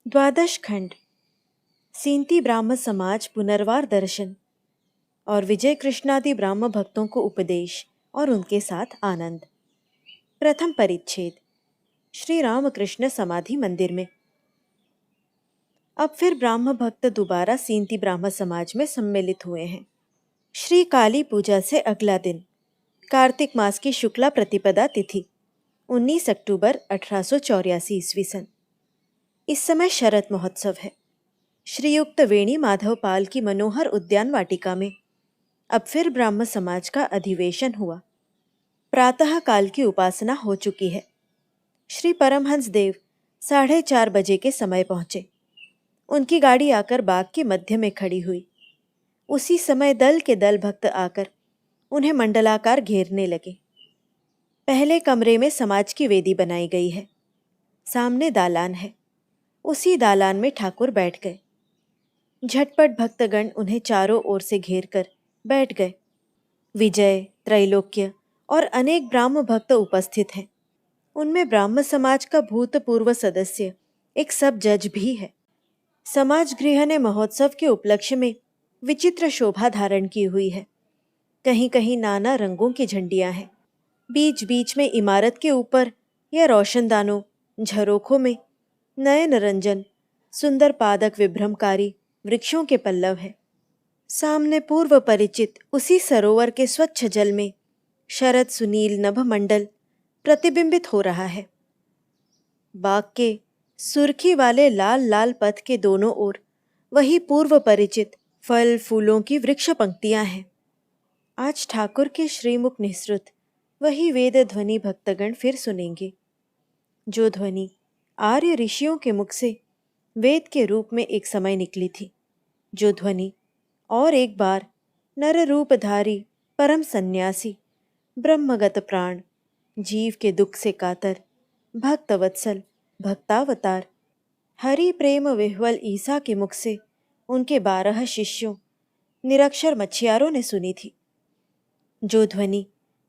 द्वादश खंड। सींती ब्राह्म समाज पुनर्वार दर्शन और विजय कृष्णादि ब्राह्म भक्तों को उपदेश और उनके साथ आनंद। प्रथम परिच्छेद। श्री रामकृष्ण समाधि मंदिर में। अब फिर ब्राह्म भक्त दोबारा सींती ब्राह्म समाज में सम्मिलित हुए हैं। श्री काली पूजा से अगला दिन, कार्तिक मास की शुक्ला प्रतिपदा तिथि 19 अक्टूबर 1884 ईस्वी सन। इस समय शरद महोत्सव है। श्रीयुक्त वेणी माधव पाल की मनोहर उद्यान वाटिका में अब फिर ब्राह्म समाज का अधिवेशन हुआ। प्रातः काल की उपासना हो चुकी है। श्री परमहंस देव 4:30 बजे के समय पहुंचे। उनकी गाड़ी आकर बाग के मध्य में खड़ी हुई। उसी समय दल के दल भक्त आकर उन्हें मंडलाकार घेरने लगे। पहले कमरे में समाज की वेदी बनाई गई है। सामने दालान है। उसी दालान में ठाकुर बैठ गए। झटपट भक्तगण उन्हें चारों ओर से घेर कर बैठ गए। विजय, त्रैलोक्य और अनेक ब्राह्म भक्त उपस्थित हैं। उनमें ब्राह्म समाज का भूतपूर्व सदस्य एक सब जज भी है। समाज गृह ने महोत्सव के उपलक्ष्य में विचित्र शोभा धारण की हुई है। कहीं कहीं नाना रंगों की झंडियां हैं। बीच बीच में इमारत के ऊपर या रोशनदानों, झरोखों में नयन रंजन सुंदर पादक विभ्रमकारी वृक्षों के पल्लव है। सामने पूर्व परिचित उसी सरोवर के स्वच्छ जल में शरद सुनील नभमंडल प्रतिबिंबित हो रहा है। बाग के सुर्खी वाले लाल लाल पथ के दोनों ओर वही पूर्व परिचित फल फूलों की वृक्ष पंक्तियां हैं। आज ठाकुर के श्रीमुख निःसृत वही वेद ध्वनि भक्तगण फिर सुनेंगे, जो ध्वनि आर्य ऋषियों के मुख से वेद के रूप में एक समय निकली थी। जो ध्वनि और एक बार नर रूपधारी परम सन्यासी ब्रह्मगत प्राण जीव के दुख से कातर भक्तवत्सल भक्तावतार हरि प्रेम विह्वल ईसा के मुख से उनके 12 शिष्यों निरक्षर मच्छियारों ने सुनी थी। जो ध्वनि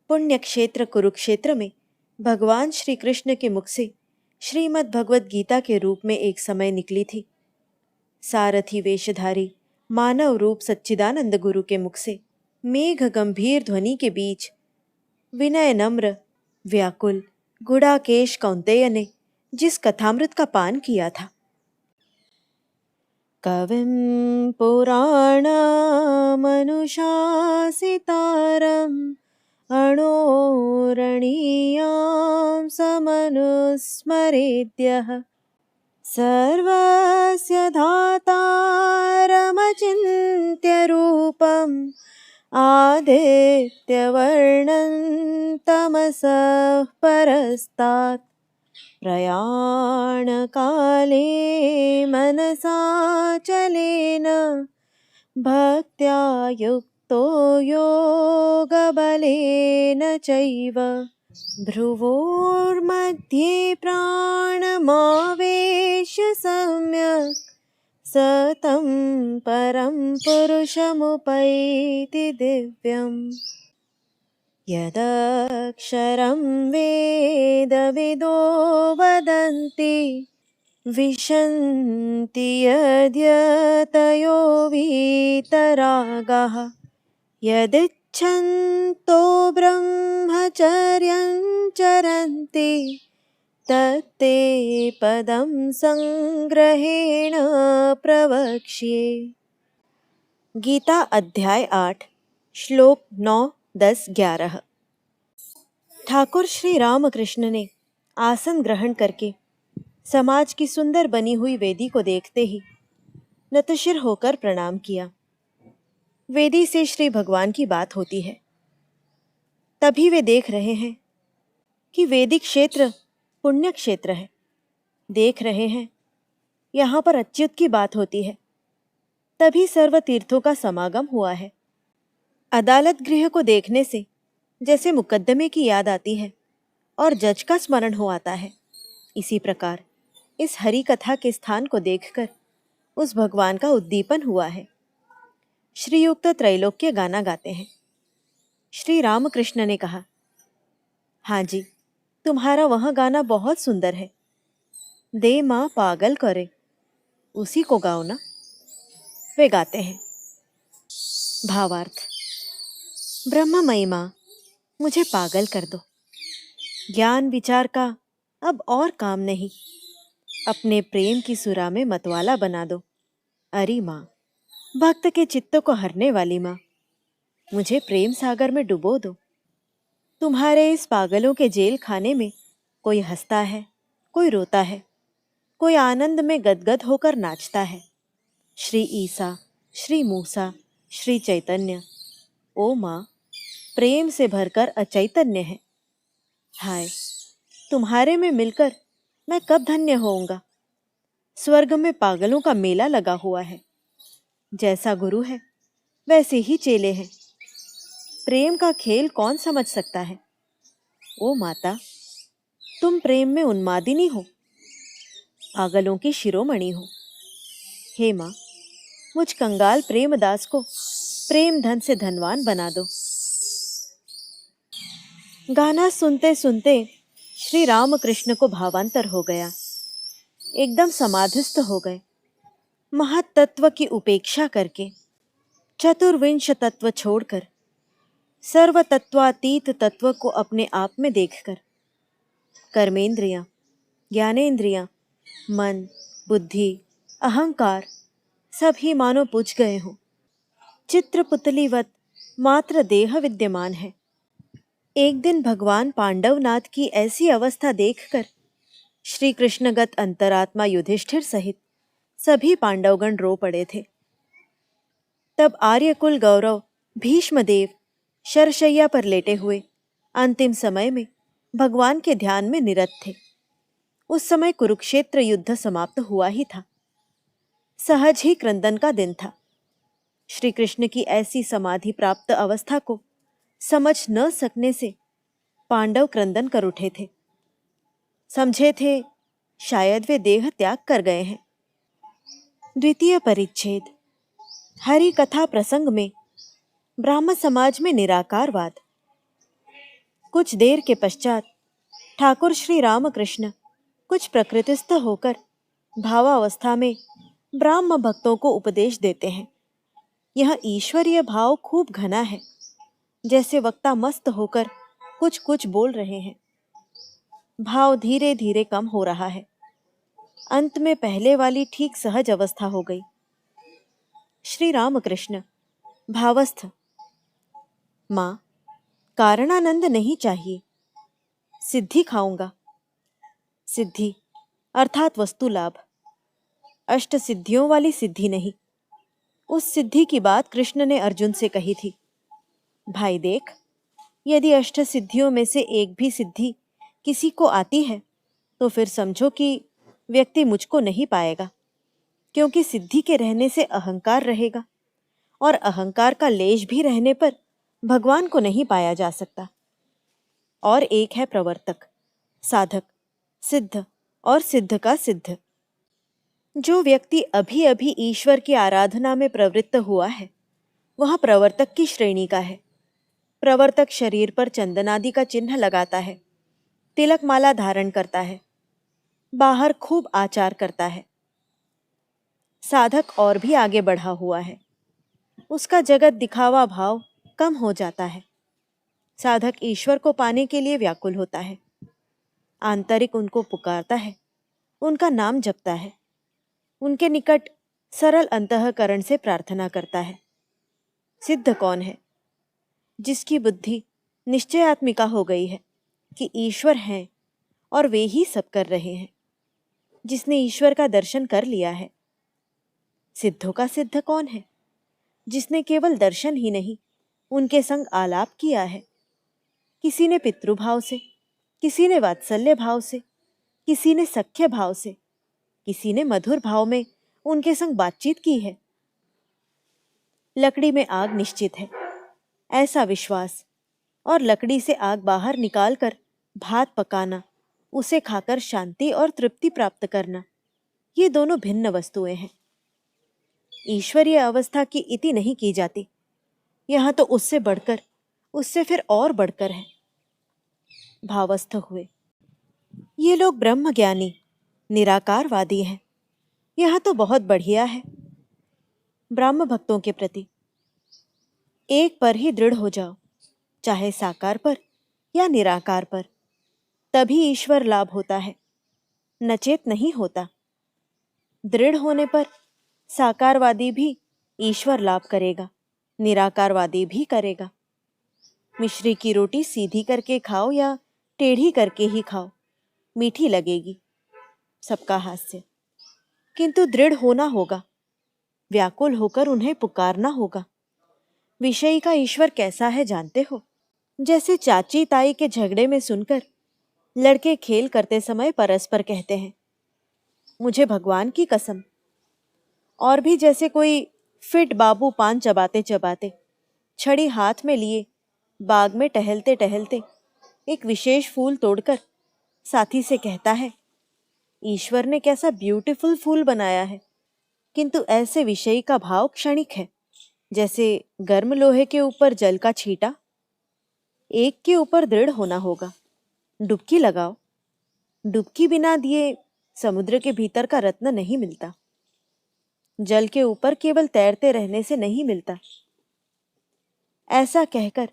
पुण्य क्षेत्र कुरुक्षेत्र में भगवान श्री कृष्ण के मुख से श्रीमद् भगवद गीता के रूप में एक समय निकली थी। सारथी वेशधारी मानव रूप सच्चिदानंद गुरु के मुख से मेघ गंभीर ध्वनि के बीच विनय नम्र व्याकुल गुड़ाकेश कौंतेय ने जिस कथामृत का पान किया था। कविं पुराणमनुशासितारम् अणोरणीयां समनुस्मरेद्यः सर्वस्य धातारमचिन्त्य रूपम् आदित्यवर्णं तमसः परस्तात् प्रयाणकाले मनसाचलेन भक्त्या युक्तो योगबलेन चैव भ्रुवोर्मध्ये प्राणमावेश्य सम्यक् सतं परं पुरुषमुपैति दिव्यम्। यदक्षरं वेदविदो वदन्ति विशन्ति यद्यतयो वीतरागाः यदिच्छन्तो ब्रह्मचर्यं चरन्ति तत्ते पदं संग्रहेण प्रवक्ष्ये। गीता अध्याय 8 श्लोक 9, 10, 11। ठाकुर श्री रामकृष्ण ने आसन ग्रहण करके समाज की सुंदर बनी हुई वेदी को देखते ही नतशिर होकर प्रणाम किया। वेदी से श्री भगवान की बात होती है। तभी वे देख रहे हैं कि वेदी क्षेत्र पुण्य क्षेत्र है। देख रहे हैं यहाँ पर अच्युत की बात होती है। तभी सर्व तीर्थों का समागम हुआ है। अदालत गृह को देखने से जैसे मुकद्दमे की याद आती है और जज का स्मरण हो आता है, इसी प्रकार इस हरि कथा के स्थान को देखकर उस भगवान का उद्दीपन हुआ है। श्रीयुक्त त्रैलोक्य गाना गाते हैं। श्री रामकृष्ण ने कहा, हाँ जी, तुम्हारा वह गाना बहुत सुंदर है। दे माँ पागल करे, उसी को गाओ ना। वे गाते हैं। भावार्थ। ब्रह्ममयी माँ, मुझे पागल कर दो। ज्ञान विचार का अब और काम नहीं। अपने प्रेम की सुरा में मतवाला बना दो। अरे माँ, भक्त के चित्त को हरने वाली माँ, मुझे प्रेम सागर में डुबो दो। तुम्हारे इस पागलों के जेल खाने में कोई हंसता है, कोई रोता है, कोई आनंद में गदगद होकर नाचता है। श्री ईसा, श्री मूसा, श्री चैतन्य, ओ माँ, प्रेम से भरकर अचैतन्य है। हाय, तुम्हारे में मिलकर मैं कब धन्य होऊंगा। स्वर्ग में पागलों का मेला लगा हुआ है। जैसा गुरु है वैसे ही चेले हैं। प्रेम का खेल कौन समझ सकता है। ओ माता, तुम प्रेम में उन्मादिनी हो, पागलों की शिरोमणि हो। हे माँ, मुझ कंगाल प्रेमदास को प्रेम धन से धनवान बना दो। गाना सुनते सुनते श्री रामकृष्ण को भावांतर हो गया। एकदम समाधिस्थ हो गए। महत्तत्व की उपेक्षा करके, चतुर्विंश तत्व छोड़कर, सर्व तत्वातीत तत्व को अपने आप में देखकर, कर्मेंद्रियां, ज्ञानेंद्रियां, मन, बुद्धि, अहंकार सभी मानो बुझ गए हों। चित्रपुतलीवत मात्र देह विद्यमान है। एक दिन भगवान पांडवनाथ की ऐसी अवस्था देखकर श्री कृष्णगत अंतरात्मा युधिष्ठिर सहित सभी पांडवगण रो पड़े थे। तब आर्यकुल गौरव भीष्मदेव शरशैया पर लेटे हुए अंतिम समय में भगवान के ध्यान में निरत थे। उस समय कुरुक्षेत्र युद्ध समाप्त हुआ ही था। सहज ही क्रंदन का दिन था। श्री कृष्ण की ऐसी समाधि प्राप्त अवस्था को समझ न सकने से पांडव क्रंदन कर उठे थे। समझे थे शायद वे देह त्याग कर गए हैं। द्वितीय परिच्छेद। हरि कथा प्रसंग में ब्राह्म समाज में निराकारवाद। कुछ देर के पश्चात ठाकुर श्री रामकृष्ण कुछ प्रकृतिस्थ होकर भावावस्था में ब्राह्म भक्तों को उपदेश देते हैं। यह ईश्वरीय भाव खूब घना है, जैसे वक्ता मस्त होकर कुछ कुछ बोल रहे हैं। भाव धीरे धीरे कम हो रहा है। अंत में पहले वाली ठीक सहज अवस्था हो गई। श्री रामकृष्ण भावस्थ। माँ, कारणानंद नहीं चाहिए, सिद्धि खाऊंगा। सिद्धि अर्थात वस्तु लाभ, अष्ट सिद्धियों वाली सिद्धि नहीं। उस सिद्धि की बात कृष्ण ने अर्जुन से कही थी। भाई देख, यदि अष्ट सिद्धियों में से एक भी सिद्धि किसी को आती है तो फिर समझो कि व्यक्ति मुझको नहीं पाएगा, क्योंकि सिद्धि के रहने से अहंकार रहेगा और अहंकार का लेश भी रहने पर भगवान को नहीं पाया जा सकता। और एक है प्रवर्तक, साधक, सिद्ध और सिद्ध का सिद्ध। जो व्यक्ति अभी अभी ईश्वर की आराधना में प्रवृत्त हुआ है वह प्रवर्तक की श्रेणी का है। प्रवर्तक शरीर पर चंदनादि का चिन्ह लगाता है, तिलक माला धारण करता है, बाहर खूब आचार करता है। साधक और भी आगे बढ़ा हुआ है, उसका जगत दिखावा भाव कम हो जाता है। साधक ईश्वर को पाने के लिए व्याकुल होता है, आंतरिक उनको पुकारता है, उनका नाम जपता है, उनके निकट सरल अंतःकरण से प्रार्थना करता है। सिद्ध कौन है? जिसकी बुद्धि निश्चयात्मिका हो गई है कि ईश्वर हैं और वे ही सब कर रहे हैं, जिसने ईश्वर का दर्शन कर लिया है। सिद्धों का सिद्ध कौन है? जिसने केवल दर्शन ही नहीं उनके संग आलाप किया है। किसी ने पितृभाव से, किसी ने वात्सल्य भाव से, किसी ने सख्य भाव से, किसी ने मधुर भाव में उनके संग बातचीत की है। लकड़ी में आग निश्चित है, ऐसा विश्वास, और लकड़ी से आग बाहर निकालकर भात पकाना, उसे खाकर शांति और तृप्ति प्राप्त करना, ये दोनों भिन्न वस्तुएं हैं। ईश्वरीय अवस्था की इति नहीं की जाती, यहां तो उससे बढ़कर, उससे फिर और बढ़कर है। भावस्थ हुए। ये लोग ब्रह्मज्ञानी निराकारवादी हैं। यह तो बहुत बढ़िया है। ब्राह्म भक्तों के प्रति एक पर ही दृढ़ हो जाओ, चाहे साकार पर या निराकार पर, तभी ईश्वर लाभ होता है, नचेत नहीं होता। दृढ़ होने पर साकारवादी भी ईश्वर लाभ करेगा, निराकारवादी भी करेगा। मिश्री की रोटी सीधी करके खाओ या टेढ़ी करके ही खाओ, मीठी लगेगी। सबका हास्य। किंतु दृढ़ होना होगा, व्याकुल होकर उन्हें पुकारना होगा। विषयी का ईश्वर कैसा है जानते हो? जैसे चाची ताई के झगड़े में सुनकर लड़के खेल करते समय परस्पर कहते हैं, मुझे भगवान की कसम। और भी जैसे कोई फिट बाबू पान चबाते चबाते, छड़ी हाथ में लिए, बाग में टहलते टहलते एक विशेष फूल तोड़कर साथी से कहता है, ईश्वर ने कैसा ब्यूटीफुल फूल बनाया है। किंतु ऐसे विषयी का भाव क्षणिक है, जैसे गर्म लोहे के ऊपर जल का छींटा। एक के ऊपर दृढ़ होना होगा। डुबकी लगाओ। डुबकी बिना दिए समुद्र के भीतर का रत्न नहीं मिलता। जल के ऊपर केवल तैरते रहने से नहीं मिलता। ऐसा कहकर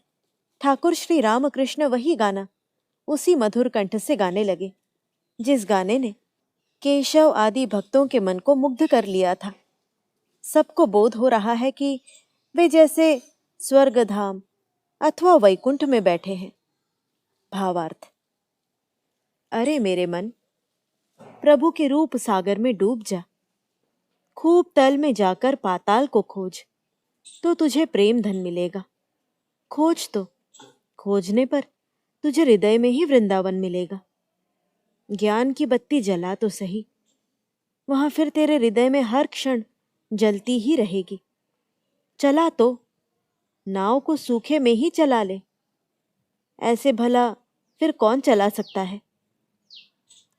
ठाकुर श्री रामकृष्ण वही गाना उसी मधुर कंठ से गाने लगे जिस गाने ने केशव आदि भक्तों के मन को मुग्ध कर लिया था। सबको बोध हो रहा है कि वे जैसे स्वर्गधाम अथवा वैकुंठ में बैठे हैं। भावार्थ, अरे मेरे मन, प्रभु के रूप सागर में डूब जा। खूब तल में जाकर पाताल को खोज, तो तुझे प्रेम धन मिलेगा। खोज तो, खोजने पर तुझे हृदय में ही वृंदावन मिलेगा। ज्ञान की बत्ती जला तो सही, वहां फिर तेरे हृदय में हर क्षण जलती ही रहेगी। चला तो नाव को सूखे में ही चला ले, ऐसे भला फिर कौन चला सकता है।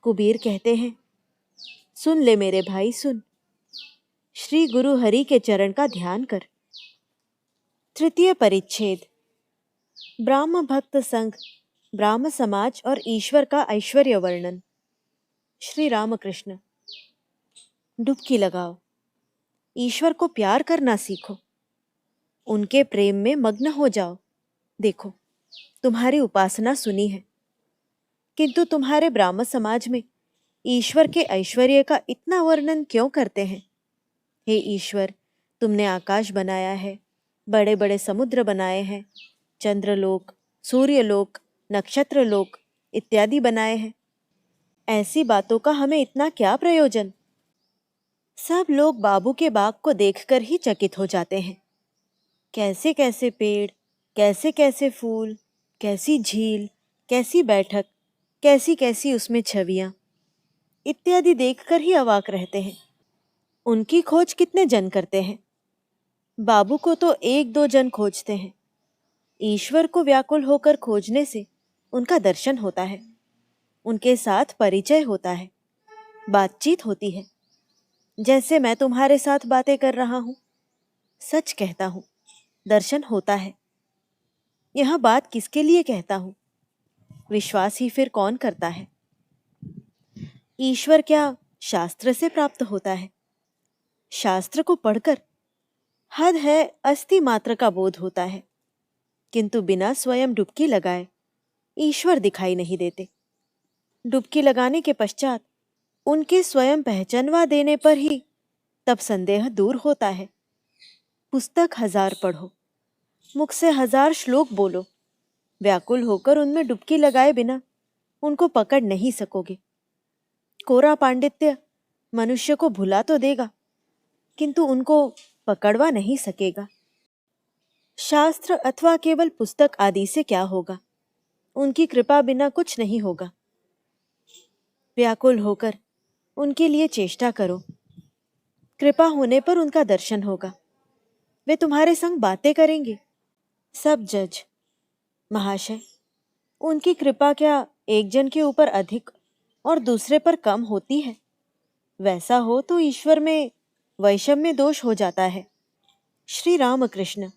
कुबीर कहते हैं, सुन ले मेरे भाई सुन, श्री गुरु हरि के चरण का ध्यान कर। तृतीय परिच्छेद, ब्राह्म भक्त संघ, ब्राह्म समाज और ईश्वर का ऐश्वर्य वर्णन। श्री रामकृष्ण। डुबकी लगाओ, ईश्वर को प्यार करना सीखो, उनके प्रेम में मग्न हो जाओ। देखो, तुम्हारी उपासना सुनी है, किंतु तुम्हारे ब्राह्म समाज में ईश्वर के ऐश्वर्य का इतना वर्णन क्यों करते हैं? हे ईश्वर, तुमने आकाश बनाया है, बड़े बड़े समुद्र बनाए हैं, चंद्रलोक, सूर्यलोक, नक्षत्रलोक इत्यादि बनाए हैं। ऐसी बातों का हमें इतना क्या प्रयोजन? सब लोग बाबू के बाग को देखकर ही चकित हो जाते हैं। कैसे कैसे पेड़, कैसे कैसे फूल, कैसी झील, कैसी बैठक, कैसी कैसी उसमें छवियां इत्यादि देखकर ही अवाक रहते हैं। उनकी खोज कितने जन करते हैं? बाबू को तो एक दो जन खोजते हैं। ईश्वर को व्याकुल होकर खोजने से उनका दर्शन होता है, उनके साथ परिचय होता है, बातचीत होती है। जैसे मैं तुम्हारे साथ बातें कर रहा हूं। सच कहता हूं, दर्शन होता है। यह बात किसके लिए कहता हूं? विश्वास ही फिर कौन करता है? ईश्वर क्या शास्त्र से प्राप्त होता है? शास्त्र को पढ़कर हद है अस्थि मात्र का बोध होता है, किंतु बिना स्वयं डुबकी लगाए ईश्वर दिखाई नहीं देते। डुबकी लगाने के पश्चात उनके स्वयं पहचानवा देने पर ही तब संदेह दूर होता है। पुस्तक 1000 पढ़ो, मुख से 1000 श्लोक बोलो, व्याकुल होकर उनमें डुबकी लगाए बिना उनको पकड़ नहीं सकोगे। कोरा पांडित्य मनुष्य को भुला तो देगा, किंतु उनको पकड़वा नहीं सकेगा। शास्त्र अथवा केवल पुस्तक आदि से क्या होगा? उनकी कृपा बिना कुछ नहीं होगा। व्याकुल होकर उनके लिए चेष्टा करो, कृपा होने पर उनका दर्शन होगा। वे तुम्हारे संग बातें करेंगे। सब जज, महाशय, उनकी कृपा क्या एक जन के ऊपर अधिक और दूसरे पर कम होती है? वैसा हो तो ईश्वर में वैषम्य दोष हो जाता है। श्री रामकृष्ण।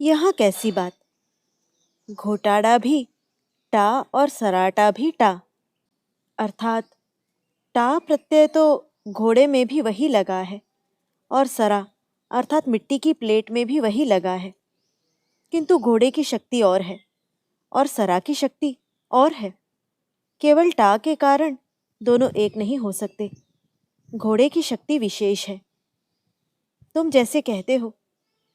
यह कैसी बात? घोटाड़ा भी टा और सराटा भी टा, अर्थात टा प्रत्यय तो घोड़े में भी वही लगा है और सरा अर्थात मिट्टी की प्लेट में भी वही लगा है, किंतु घोड़े की शक्ति और है और सरा की शक्ति और है। केवल टा के कारण दोनों एक नहीं हो सकते। घोड़े की शक्ति विशेष है। तुम जैसे कहते हो,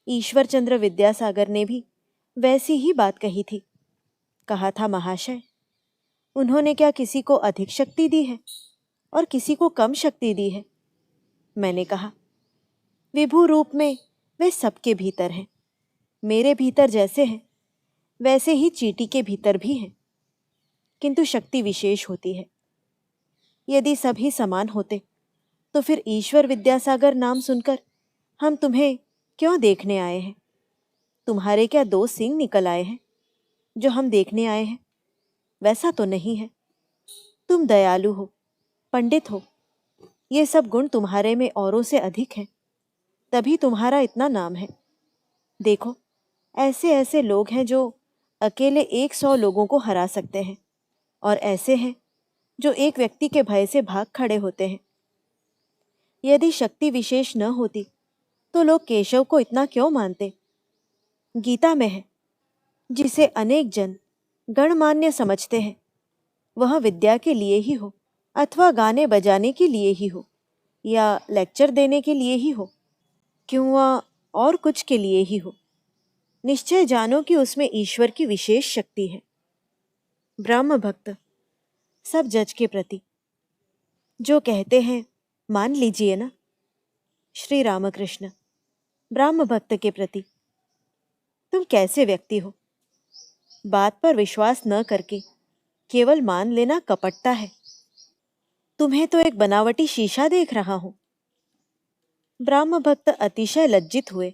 ईश्वर चंद्र विद्यासागर ने भी वैसी ही बात कही थी। कहा था, महाशय, उन्होंने क्या किसी को अधिक शक्ति दी है और किसी को कम शक्ति दी है? मैंने कहा, विभु रूप में वे सबके भीतर हैं। मेरे भीतर जैसे हैं वैसे ही चींटी के भीतर भी हैं, किंतु शक्ति विशेष होती है। यदि सभी समान होते तो फिर ईश्वर विद्यासागर नाम सुनकर हम तुम्हें क्यों देखने आए हैं? तुम्हारे क्या 2 सींग निकल आए हैं जो हम देखने आए हैं? वैसा तो नहीं है। तुम दयालु हो, पंडित हो, ये सब गुण तुम्हारे में औरों से अधिक हैं, तभी तुम्हारा इतना नाम है। देखो, ऐसे ऐसे लोग हैं जो अकेले 100 लोगों को हरा सकते हैं, और ऐसे हैं जो एक व्यक्ति के भय से भाग खड़े होते हैं। यदि शक्ति विशेष न होती तो लोग केशव को इतना क्यों मानते? गीता में है, जिसे अनेक जन गणमान्य समझते हैं, वह विद्या के लिए ही हो अथवा गाने बजाने के लिए ही हो या लेक्चर देने के लिए ही हो, क्यों वह और कुछ के लिए ही हो, निश्चय जानो कि उसमें ईश्वर की विशेष शक्ति है। ब्रह्म भक्त सब जज के प्रति जो कहते हैं मान लीजिए ना। श्री रामकृष्ण, ब्रह्म भक्त के प्रति तुम कैसे व्यक्ति हो? बात पर विश्वास न करके केवल मान लेना कपटता है। तुम्हें तो एक बनावटी शीशा देख रहा हूं। ब्रह्म भक्त अतिशय लज्जित हुए